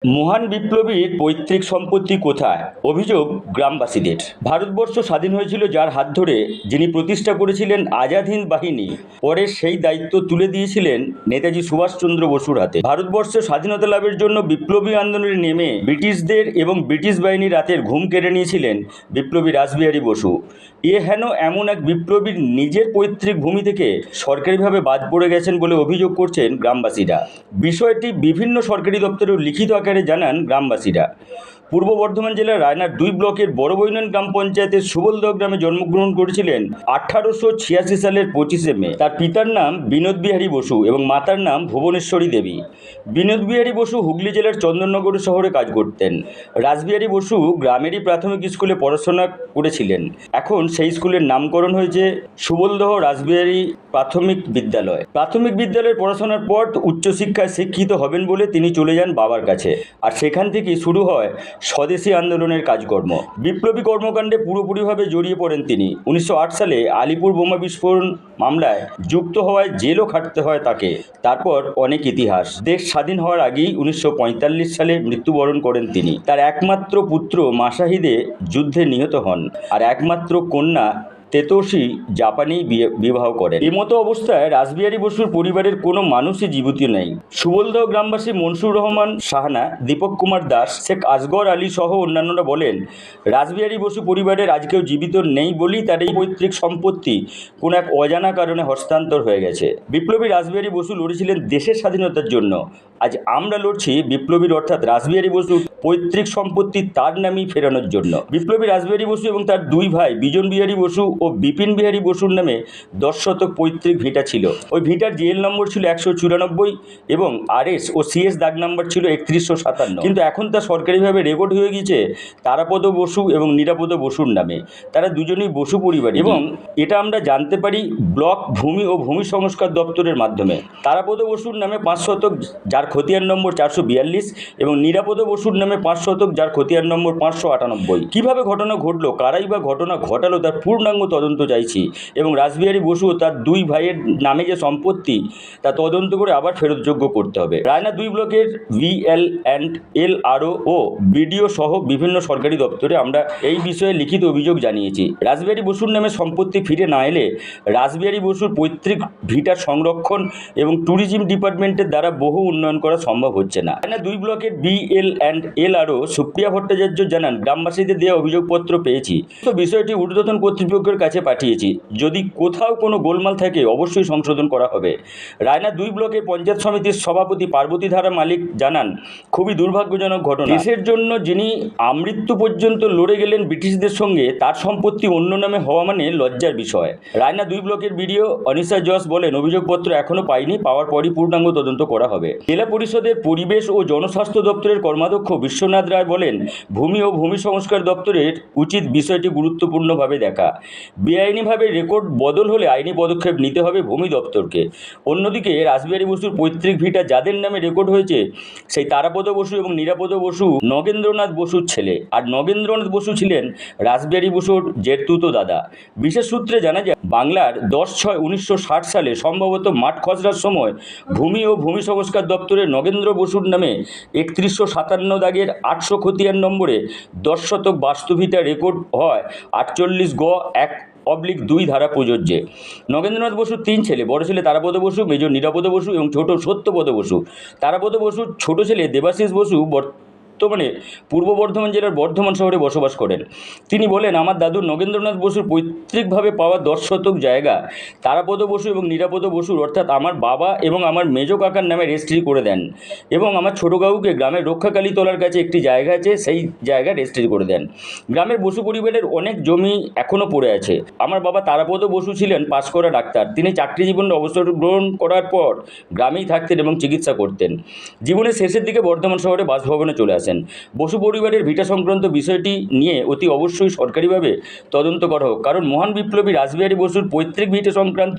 মহান বিপ্লবীর পৈতৃক সম্পত্তি কোথায়? অভিযোগ গ্রামবাসীদের। ভারতবর্ষ স্বাধীন হয়েছিল যার হাত ধরে, যিনি প্রতিষ্ঠা করেছিলেন আজাদ হিন্দ বাহিনী, পরে সেই দায়িত্ব তুলে দিয়েছিলেন নেতাজি সুভাষচন্দ্র বসুর হাতে। ভারতবর্ষ স্বাধীনতা লাভের জন্য বিপ্লবী আন্দোলনে নেমে ব্রিটিশদের এবং ব্রিটিশ বাহিনীর রাতের ঘুম কেড়ে নিয়েছিলেন বিপ্লবী রাসবিহারী বসু। হেন এমন এক বিপ্লবীর নিজের পৈতৃক ভূমি থেকে সরকারিভাবে বাদ পড়ে গেছেন বলে অভিযোগ করছেন গ্রামবাসীরা। বিষয়টি বিভিন্ন সরকারি দপ্তরেও লিখিত আকারে জানান গ্রামবাসীরা। পূর্ব বর্ধমান জেলার রায়নার ২ ব্লকের বড়বৈনন গ্রাম পঞ্চায়েতের সুবলদহ গ্রামে জন্মগ্রহণ করেছিলেন 1886 সালের 25শে মে। তার পিতার নাম বিনোদ বিহারী বসু এবং মাতার নাম ভুবনেশ্বরী দেবী। বিনোদ বিহারী বসু হুগলি জেলার চন্দননগর শহরে কাজ করতেন। রাসবিহারী বসু গ্রামেরই প্রাথমিক স্কুলে পড়াশোনা করেছিলেন। এখন সেই স্কুলের নামকরণ হয়েছে সুবলদহ রাসবিহারী প্রাথমিক বিদ্যালয়। প্রাথমিক বিদ্যালয়ের পড়াশোনার পর উচ্চশিক্ষায় শিক্ষিত হবেন বলে তিনি চলে যান বাবার কাছে, আর সেখান থেকেই শুরু হয় স্বদেশী আন্দোলনের কাজকর্ম। বিপ্লবী কর্মকাণ্ডে পুরোপুরিভাবে জড়িয়ে পড়েন তিনি। 1908 সালে আলিপুর বোমা বিস্ফোরণ মামলায় যুক্ত হওয়ায় জেলও খাটতে হয় তাকে। তারপর অনেক ইতিহাস। দেশ স্বাধীন হওয়ার আগেই 1945 সালে মৃত্যুবরণ করেন তিনি। তার একমাত্র পুত্র মাসাহিদে যুদ্ধে নিহত হন, আর একমাত্র কন্যা তেতোষী জাপানেই বিবাহ করেন। এমতো অবস্থায় রাসবিহারী বসুর পরিবারের কোনো মানুষই জীবিত নেই। সুবলদহ গ্রামবাসী মনসুর রহমান সাহানা, দীপক কুমার দাস, শেখ আসগর আলী সহ অন্যান্যরা বলেন, রাসবিহারী বসু পরিবারের আজকেও জীবিত নেই বলেই তার এই পৈতৃক সম্পত্তি কোনো এক অজানা কারণে হস্তান্তর হয়ে গেছে। বিপ্লবী রাসবিহারী বসু লড়েছিলেন দেশের স্বাধীনতার জন্য। আজ আমরা লড়ছি বিপ্লবীর অর্থাৎ রাসবিহারী বসুর পৈতৃক সম্পত্তি তার নামেই ফেরানোর জন্য। বিপ্লবী রাসবিহারী বসু এবং তার 2 ভাই বিজন বিহারী বসু ও বিপিন বিহারী বসুর নামে 10 শতক পৈতৃক ভিটা ছিল। ওই ভিটার জিএল নম্বর ছিল 194 এবং আরএস ও সিএস দাগ নম্বর ছিল 3157। কিন্তু এখন তা সরকারিভাবে রেকর্ড হয়ে গিয়েছে তারাপদ বসু এবং নিরাপদ বসুর নামে। তারা দুজনেই বসু পরিবার এবং এটা আমরা জানতে পারি ব্লক ভূমি ও ভূমি সংস্কার দপ্তরের মাধ্যমে। তারাপদ বসুর নামে 5 শতক যার খতিয়ান নম্বর 442 এবং নিরাপদ বসুর নামে 5 শতক যার খতিয়ান নম্বর 598। কিভাবে ঘটনা ঘটলো, কারাই বা ঘটনা ঘটালো, তার পূর্ণাঙ্গ তদন্ত চাইছি এবং রাসবিহারী বসু ও তার 2 ভাইয়ের নামে যে সম্পত্তি তা তদন্ত করে আবার ফেরতযোগ্য করতে হবে। রায়না 2 ব্লকের VL&LRO ও বিডিও সহ বিভিন্ন সরকারি দপ্তরে আমরা এই বিষয়ে লিখিত অভিযোগ জানিয়েছি। রাসবিহারী বসুর নামে সম্পত্তি ফিরে না এলে রাসবিহারী বসুর পৈতৃক ভিটার সংরক্ষণ এবং ট্যুরিজম ডিপার্টমেন্টের দ্বারা বহু উন্নয়ন করা সম্ভব হচ্ছে না। রায়না 2 ব্লকের VL&LRO সুপ্রিয়া ভট্টাচার্য জানান, গ্রামবাসীদের দেওয়া অভিযোগপত্র পেয়েছি, তো বিষয়টি ঊর্ধ্বতন কর্তৃপক্ষের কাছে পাঠিয়েছি। যদি কোথাও কোনো গোলমাল থাকে অবশ্যই সংশোধন করা হবে। রায়না 2 ব্লকের পঞ্চায়েত সমিতির সভাপতি পার্বতী ধারা মালিক জানান, খুবই দুর্ভাগ্যজনক ঘটনা। দেশের জন্য যিনি আমৃত্যু পর্যন্ত লড়ে গেলেন ব্রিটিশদের সঙ্গে, তার সম্পত্তি অন্য নামে হওয়া মানে লজ্জার বিষয়। রায়না 2 ব্লকের বিডিও অনিশা জস বলেন, অভিযোগপত্র এখনও পাইনি, পাওয়ার পরই পূর্ণাঙ্গ তদন্ত করা হবে। জেলা পরিষদের পরিবেশ ও জনস্বাস্থ্য দপ্তরের কর্মাধ্যক্ষ বিশ্বনাথ রায় বলেন, ভূমি ও ভূমি সংস্কার দপ্তরের উচিত বিষয়টি গুরুত্বপূর্ণভাবে দেখা। বেআইনিভাবে রেকর্ড বদল হলে আইনি পদক্ষেপ নিতে হবে ভূমি দপ্তরকে। অন্যদিকে রাসবিহারী বসুর পৈতৃক ভিটা যাদের নামে রেকর্ড হয়েছে সেই তারাপদ বসু এবং নিরাপদ বসু নগেন্দ্রনাথ বসুর ছেলে, আর নগেন্দ্রনাথ বসু ছিলেন রাসবিহারী বসুর জেঠতুতো দাদা। বিশেষ সূত্রে জানা যায়, বাংলার 10/6/1960 সালে সম্ভবত মাঠ খসড়ার সময় ভূমি ও ভূমি সংস্কার দপ্তরে নগেন্দ্র বসুর নামে 3157 দাগের 800 খতিয়ান নম্বরে 10 শতক বাস্তুভিটা রেকর্ড হয় 48 গ 1/2 ধারা প্রযোজ্যে। নগেন্দ্রনাথ বসুর 3 ছেলে, বড় ছেলে তারাপদ বসু, মেজর নিরাপদ বসু এবং ছোট সত্যপদ বসু। তারাপদ বসুর ছোট ছেলে দেবাশিস বসু বর্তমানে পূর্ব বর্ধমান জেলার বর্ধমান শহরে বসবাস করেন। তিনি বলেন, আমার দাদু নগেন্দ্রনাথ বসুর পৈতৃকভাবে পাওয়া 10 শতক জায়গা তারাপদ বসু এবং নিরাপদ বসুর অর্থাৎ আমার বাবা এবং আমার মেজ কাকার নামে রেজিস্ট্রি করে দেন এবং আমার ছোটো কাকুকে গ্রামের রক্ষাকালী তলার কাছে একটি জায়গা আছে, সেই জায়গা রেজিস্ট্রি করে দেন। গ্রামের বসু পরিবারের অনেক জমি এখনও পড়ে আছে। আমার বাবা তারাপদ বসু ছিলেন পাশ করা ডাক্তার। তিনি চাকরি জীবনে অবসর গ্রহণ করার পর গ্রামেই থাকতেন এবং চিকিৎসা করতেন। জীবনের শেষের দিকে বর্ধমান শহরে বাসভবনে চলে আসেন। বসু পরিবারের ভিটা সংক্রান্ত বিষয়টি নিয়ে অতি অবশ্যই সরকারিভাবে তদন্ত করা হোক, কারণ মহান বিপ্লবী রাসবিহারী বসুর পৈতৃক ভিটা সংক্রান্ত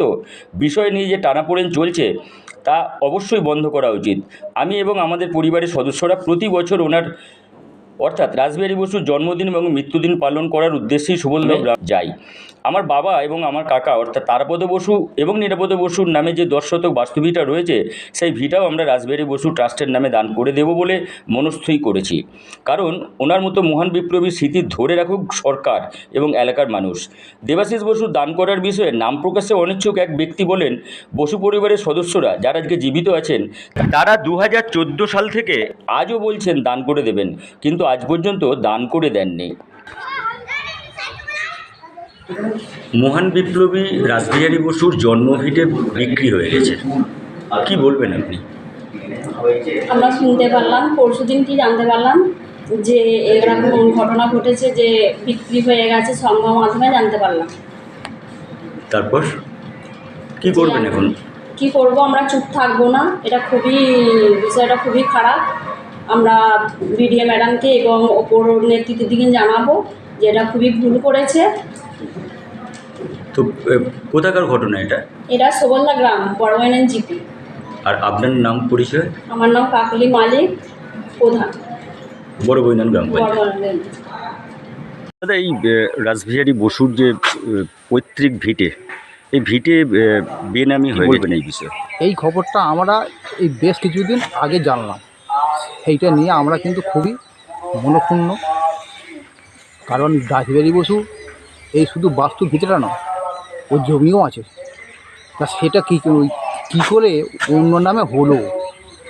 বিষয় নিয়ে যে টানাপোড়েন চলছে তা অবশ্যই বন্ধ করা উচিত। আমি এবং আমাদের পরিবারের সদস্যরা প্রতি বছর ওনার অর্থাৎ রাসবিহারী বসুর জন্মদিন এবং মৃত্যুদিন পালন করার উদ্দেশ্যেই সুবলদহ গ্রাম যাই। আমার বাবা এবং আমার কাকা অর্থাৎ তারাপদ বসু এবং নিরাপদ বসুর নামে যে 10 শতক বাস্তুভিটা রয়েছে, সেই ভিটাও আমরা রাসবিহারী বসু ট্রাস্টের নামে দান করে দেব বলে মনস্থই করেছি। কারণ ওনার মতো মহান বিপ্লবীর স্মৃতি ধরে রাখুক সরকার এবং এলাকার মানুষ। দেবাশিস বসু দান করার বিষয়ে নাম প্রকাশে অনিচ্ছুক এক ব্যক্তি বলেন, বসু পরিবারের সদস্যরা যারা আজকে জীবিত আছেন তারা 2014 সাল থেকে আজও বলছেন দান করে দেবেন, কিন্তু আজ পর্যন্ত দান করে দেননি। মহান বিপ্লবী রাসবিহারী বসুর জন্মভিটে বিক্রি হয়ে গেছে, কি বলবেন আপনি? আমরা শুনতে পারলাম, পরশুদিন কি জানতে পারলাম যে এরকম ঘটনা ঘটেছে, যে বিক্রি হয়ে গেছে, সংবাদ মাধ্যমে জানতে পারলাম। তারপর কি করবেন এখন? কি করব, আমরা চুপ থাকবো না। এটা বিষয়টা খুবই খারাপ। আমরা বিডিএ ম্যাডামকে এবং ওপর নেতৃত্বের দিকে জানাবো যে এটা খুবই ভুল করেছে। তো কোথাকার ঘটনা এটা? এটা সোবলদা গ্রাম, বড়বাইনান জিপি। আর আপনার নাম পরিচয়? আমার নাম কাকলি মালিক, প্রধান, বড়বাইনান গ্রাম পঞ্চায়েত। বড়বাইনান। দাদা, এই রাসবিহারী বসুর যে পৈতৃক ভিটে, এই ভিটে বেনামি হয়ে গেছে এই বিষয়ে? এই খবরটা আমরা এই বেশ কিছুদিন আগে জানলাম। সেইটা নিয়ে আমরা কিন্তু খুবই মনক্ষুণ্ণ। কারণ রাসবিহারী বসু এই শুধু বাস্তু ভিটেটা নয়, ওর জমিও আছে। তা সেটা কী করে অন্য নামে হলো,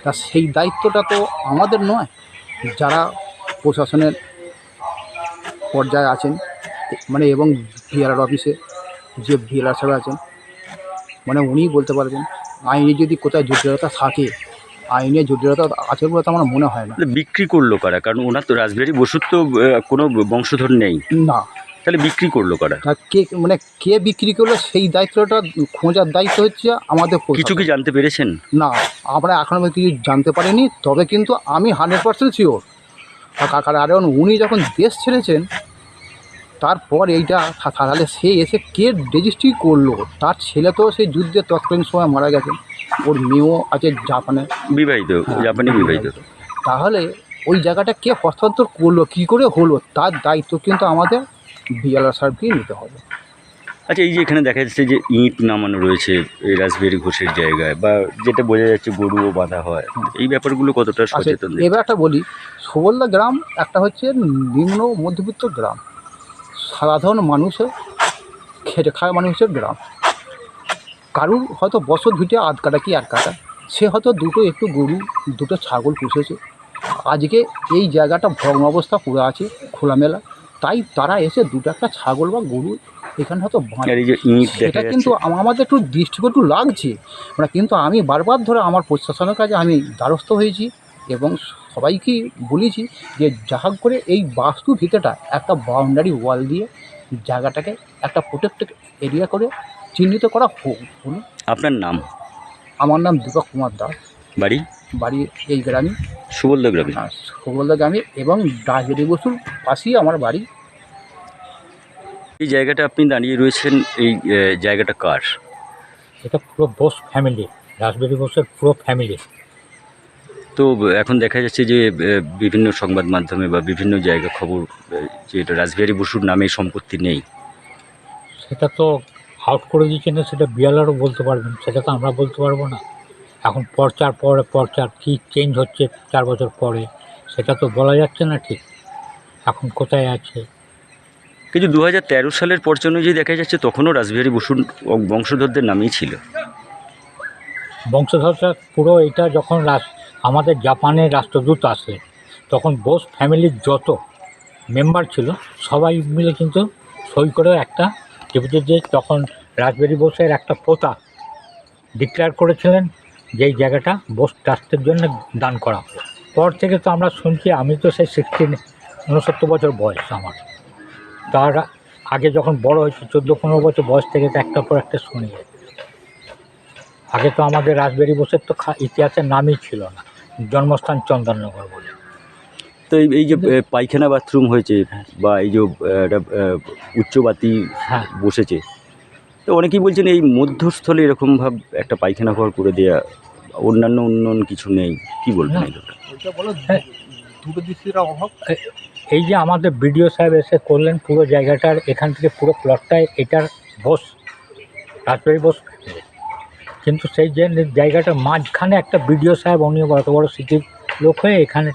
তা সেই দায়িত্বটা তো আমাদের নয়। যারা প্রশাসনের পর্যায়ে আছেন, মানে এবং বিআরআর অফিসে যে বিএলআর সাহেব আছেন, মানে উনিই বলতে পারবেন। আইনে যদি কোথায় জটিলতা থাকে, আইনে জটিলতা আছে বলে তো আমার মনে হয় না। বিক্রি করলো কারা? কারণ ওনার তো রাসবিহারী বসুর তো কোনো বংশধর নেই না, তাহলে বিক্রি করলো কারা? তা কে বিক্রি করলো সেই দায়িত্বটা খোঁজার দায়িত্ব হচ্ছে আমাদের। কিছু কি জানতে পেরেছেন? না, আমরা এখনও কিছু জানতে পারিনি। তবে কিন্তু আমি 100% শিওর, কারণ উনি যখন দেশ ছেড়েছেন তারপর এইটা তাহলে সে এসে কে রেজিস্ট্রি করলো? তার ছেলে তো সেই যুদ্ধে তৎকালীন সময় মারা গেছেন, ওর মেয়েও আছে জাপানে বিবাহিত, জাপানি বিবাহিত। তাহলে ওই জায়গাটা কে হস্তান্তর করলো, কী করে হলো, তার দায়িত্ব কিন্তু আমাদের বিএলআর সাহেবকেই নিতে হবে। আচ্ছা, এই যে এখানে দেখা যাচ্ছে যে ইঁট নামানো রয়েছে এই রাসবিহারী ঘোষের জায়গায়, বা যেটা বোঝা যাচ্ছে গরুও বাঁধা হয়, এই ব্যাপারগুলো কতটা সচেতন? এবার একটা বলি, সোবলদা গ্রাম একটা হচ্ছে নিম্ন মধ্যবিত্ত গ্রাম, সাধারণ মানুষের খেটে খাওয়া মানুষের গ্রাম। কারুর হয়তো বছর ভিটে আধ কাটা কি এক কাটা, সে হয়তো একটু গরু দুটো ছাগল পুষেছে। আজকে এই জায়গাটা ভগ্ন অবস্থা পুরো আছে, খোলামেলা, তাই তারা এসে একটা ছাগল বা গরু এখানে হয়তো এটা কিন্তু আমাদের একটু দৃষ্টিকে একটু লাগছে। কিন্তু আমি বারবার ধরে আমার প্রশাসনের কাছে আমি দ্বারস্থ হয়েছি এবং সবাইকেই বলেছি যে যা করে এই বাস্তু ভিতেটা একটা বাউন্ডারি ওয়াল দিয়ে জায়গাটাকে একটা প্রোটেক্টেড এরিয়া করে চিহ্নিত করা হোক। আপনার নাম? আমার নাম দীপক কুমার দাস। বাড়ি এই গ্রামে, সুবলদা গ্রামে। সুবলদা গ্রামে, এবং রাসবিহারী বসুর পাশেই আমার বাড়ি। এই জায়গাটা আপনি দাঁড়িয়ে রয়েছেন, এই জায়গাটা কার? এটা পুরো বোস ফ্যামিলি, রাসবিহারী বসুর পুরো ফ্যামিলি। তো এখন দেখা যাচ্ছে যে বিভিন্ন সংবাদ মাধ্যমে বা বিভিন্ন জায়গা খবর যে এটা রাসবিহারী বসুর নামে সম্পত্তি নেই। সেটা তো আউট করে দিচ্ছে না, সেটা বিএলআরও বলতে পারবেন, সেটা তো আমরা বলতে পারবো না। এখন পরচার কী চেঞ্জ হচ্ছে 4 বছর পরে, সেটা তো বলা যাচ্ছে না ঠিক এখন কোথায় আছে। কিন্তু 2013 সালের পর্চা অনুযায়ী দেখা যাচ্ছে তখনও রাসবিহারী বসুর বংশধরদের নামেই ছিল। বংশধরটা পুরো এটা যখন আমাদের জাপানের রাষ্ট্রদূত আসে, তখন বোস ফ্যামিলির যত মেম্বার ছিল সবাই মিলে কিন্তু সই করে একটা যে তখন রাসবিহারী বসুর একটা পোতা ডিক্লেয়ার করেছিলেন যে এই জায়গাটা বোস ট্রাস্টের জন্য দান করা হবে। পর থেকে তো আমরা শুনছি, আমি তো সেই 69 বছর বয়স আমার, তার আগে যখন বড় হয়েছে 14-15 বছর বয়স থেকে তো একটার পর একটা শুনি। আগে তো আমাদের রাসবিহারী বসুর তো ইতিহাসের নামই ছিল না, জন্মস্থান চন্দননগর বলে। তো এই যে পায়খানা বাথরুম হয়েছে বা এই যে উচ্চবাতি বসেছে, তো অনেকেই বলছেন এই মধ্যস্থলে এরকমভাবে একটা পায়খানা ঘর করে দেওয়া, অন্যান্য উন্নয়ন কিছু নেই, কি বলবেন? দূরদৃষ্টির অভাব। এই যে আমাদের বিডিও সাহেব এসে করলেন পুরো জায়গাটার, এখান থেকে পুরো প্লটটায় এটার বোস রাজবাড়ি বোস, কিন্তু সেই যে জায়গাটার মাঝখানে একটা বিডিও সাহেব, উনিও বড় বড় সিটির লোক হয়ে এখানে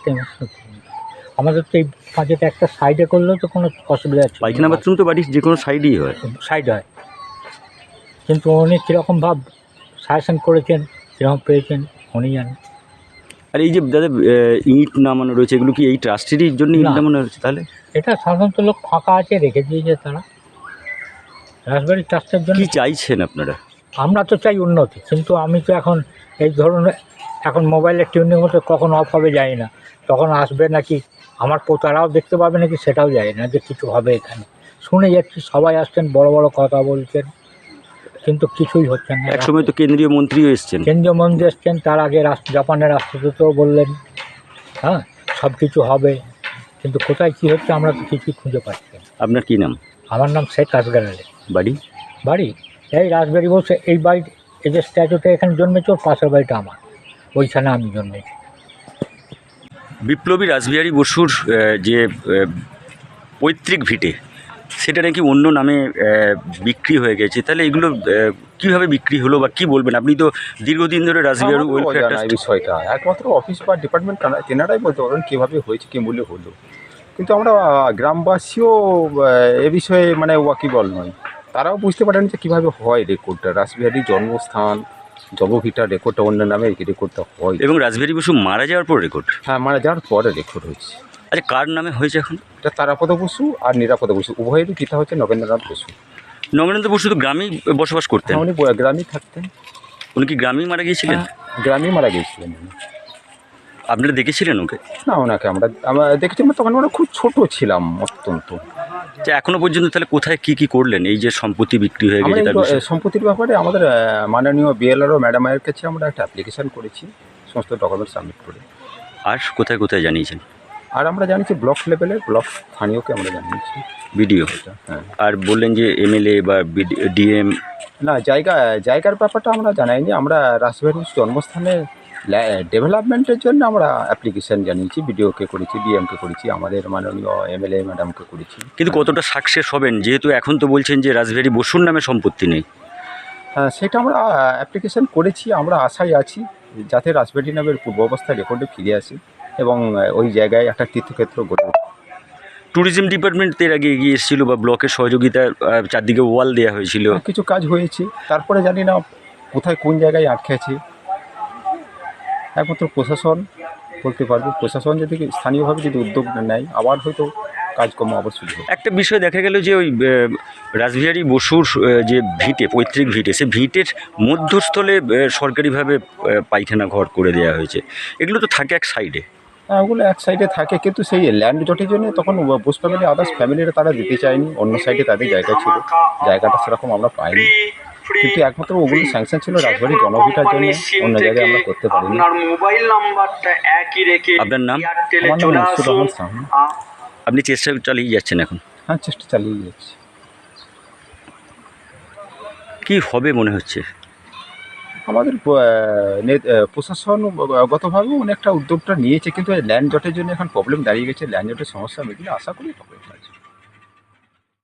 আমাদের তো এই পাঁচেটা একটা সাইডে করলেও তো কোনো অসুবিধা ছিল না। পায়খানা বাথরুম তো বাড়ির যে কোনো সাইডেই হয়। সাইড হয়, কিন্তু উনি কীরকম ভাব সাজেশন করেছেন, কীরকম পেয়েছেন উনি জানেন। আর এই যে দাদা ইট নামানো রয়েছে, এগুলো কি এই ট্রাস্টেরই জন্য ইট না। নামানো হচ্ছে তাহলে? এটা সাধারণত লোক ফাঁকা আছে রেখে দিয়েছে তারা রাজবাড়ি ট্রাস্টের জন্য। কি চাইছেন আপনারা? আমরা তো চাই উন্নতি, কিন্তু আমি তো এখন এই ধরুন এখন মোবাইলের টিউনিং মতো কখন অফ হবে জানি না, তখন আসবে নাকি আমার পোতারাও দেখতে পাবে নাকি সেটাও জানি না যে কিছু হবে এখানে। শুনে যাচ্ছি সবাই আসছেন, বড় বড় কথা বলছেন, কিন্তু কিছুই হচ্ছে না। একসময় তো কেন্দ্রীয় মন্ত্রীও এসছেন। কেন্দ্রীয় মন্ত্রী এসছেন, তার আগে জাপানের রাষ্ট্রদূতও বললেন হ্যাঁ সব কিছু হবে, কিন্তু কোথায় কী হচ্ছে আমরা তো কিছুই খুঁজে পাচ্ছি না। আপনার কি নাম? আমার নাম শেখ আসগার আলী। বাড়ি? বাড়ি এই রাজবাড়ি বলছে, এই বাড়ি এই যে স্ট্যাচুটা এখানে জন্মেছে, ওর পাশের বাড়িটা আমার, ওইখানে আমি জন্মেছি। বিপ্লবী রাসবিহারী বসুর যে পৈতৃক ভিটে, সেটা নাকি অন্য নামে বিক্রি হয়ে গেছে, তাহলে এগুলো কীভাবে বিক্রি হলো বা কী বলবেন? আপনি তো দীর্ঘদিন ধরে রাসবিহারী আমারও ওয়েলফেয়ার অজানা এই ট্রাস্ট। বিষয়টা, একমাত্র অফিস বা ডিপার্টমেন্ট তেনারাই বলতে পারবেন কীভাবে হয়েছে, কী মূল্যে হলো। কিন্তু আমরা গ্রামবাসীও এ বিষয়ে মানে ওয়াকিবল নয়, তারাও বুঝতে পারেন যে কীভাবে হয় রেকর্ডটা, রাসবিহারীর জন্মস্থান জন্মভিটার রেকর্ডটা অন্য নামে রেকর্ডটা হয়। এবং রাসবিহারী বসু মারা যাওয়ার পর রেকর্ড? হ্যাঁ, মারা যাওয়ার পরে রেকর্ড হয়েছে। আচ্ছা, কার নামে হয়েছে এখন? এটা তারাপদ বসু আর নিরাপদ বসু উভয়েরই পিতা হচ্ছে নগেন্দ্রনাথ বসু। নগেন্দ্র বসু তো গ্রামেই বসবাস করতেন। হ্যাঁ, উনি গ্রামেই থাকতেন। উনি কি গ্রামেই মারা গিয়েছিলেন? হ্যাঁ, গ্রামেই মারা গিয়েছিলেন উনি। আপনারা দেখেছিলেন ওকে? না, ওনাকে আমরা দেখেছি, তখন আমরা খুব ছোট ছিলাম অত্যন্ত। যে এখনো পর্যন্ত তাহলে কোথায় কি কি করলেন? এই যে সম্পত্তি বিক্রি হয়ে আমরা গেছে তার এই বিষয়ে? সম্পত্তির ব্যাপারে আমাদের মাননীয় বিএলআরও ম্যাডামের কাছে আমরা একটা অ্যাপ্লিকেশন করেছি, সমস্ত ডকুমেন্ট সাবমিট করে। আর কোথায় কোথায় জানিয়েছেন? আর আমরা জানিয়েছি ব্লক লেভেলে, ব্লক স্থানীয়কে আমরা জানিয়েছি ভিডিও? হ্যাঁ। আর বললেন যে এমএলএ বা ডিএম? না, জায়গার ব্যাপারটা আমরা জানাইনি। আমরা রাসবিহারীর জন্মস্থানে ডেভেলপমেন্টের জন্য আমরা অ্যাপ্লিকেশন জানিয়েছি, বিডিওকে করেছি, ডিএমকে করেছি, আমাদের মাননীয় এমএলএ ম্যাডামকে করেছি। কিন্তু কতটা সাকসেস হবেন, যেহেতু এখন তো বলছেন যে রাসবিহারী বসুর নামে সম্পত্তি নেই? হ্যাঁ, সেটা আমরা অ্যাপ্লিকেশন করেছি। আমরা আশায় আছি যাতে রাসবিহারী নামের পূর্বাবস্থায় রেকর্ডে ফিরে আসে এবং ওই জায়গায় একটা তীর্থক্ষেত্র গড়ে ওঠে। ট্যুরিজম ডিপার্টমেন্ট এর আগে এগিয়ে এসেছিল বা ব্লকের সহযোগিতায় চারদিকে ওয়াল দেওয়া হয়েছিল। কিছু কাজ হয়েছে, তারপরে জানি না কোথায় কোন জায়গায় আটকে আছে, একমাত্র প্রশাসন বলতে পারবে। প্রশাসন যদি স্থানীয়ভাবে যদি উদ্যোগ নেয়, আবার হয়তো কাজকর্ম আবার শুরু হবে। একটা বিষয় দেখা গেল যে ওই রাসবিহারী বসুর যে ভিটে, পৈতৃক ভিটে, সে ভিটের মধ্যস্থলে সরকারিভাবে পায়খানা ঘর করে দেওয়া হয়েছে। এগুলো তো থাকে এক সাইডে। হ্যাঁ, ওগুলো এক সাইডে থাকে, কিন্তু সেই ল্যান্ড জটের জন্য তখন বোস ফ্যামিলি আদার্স ফ্যামিলিরা তারা দিতে চায়নি, অন্য সাইডে তাদের জায়গা ছিল, জায়গাটা সেরকম আমরা পাইনি। কিন্তু একমাত্র ওগুলো স্যাংশন ছিল রাজবাড়ির জনভিটার জন্য, অন্য জায়গায় আমরা করতে পারিনি। আপনার নাম? আমার নাম মনসুর রহমান সাহা। আপনি চেষ্টা চালিয়ে যাচ্ছেন এখন? হ্যাঁ, চেষ্টা চালিয়ে যাচ্ছি। কি হবে মনে হচ্ছে? আমাদের প্রশাসনগতভাবে অনেকটা উদ্যোগটা নিয়েছে, কিন্তু ল্যান্ড জটের জন্য এখন প্রবলেম দাঁড়িয়ে গেছে। ল্যান্ড জটের সমস্যা মিটলে আশা করি হবে কাজ।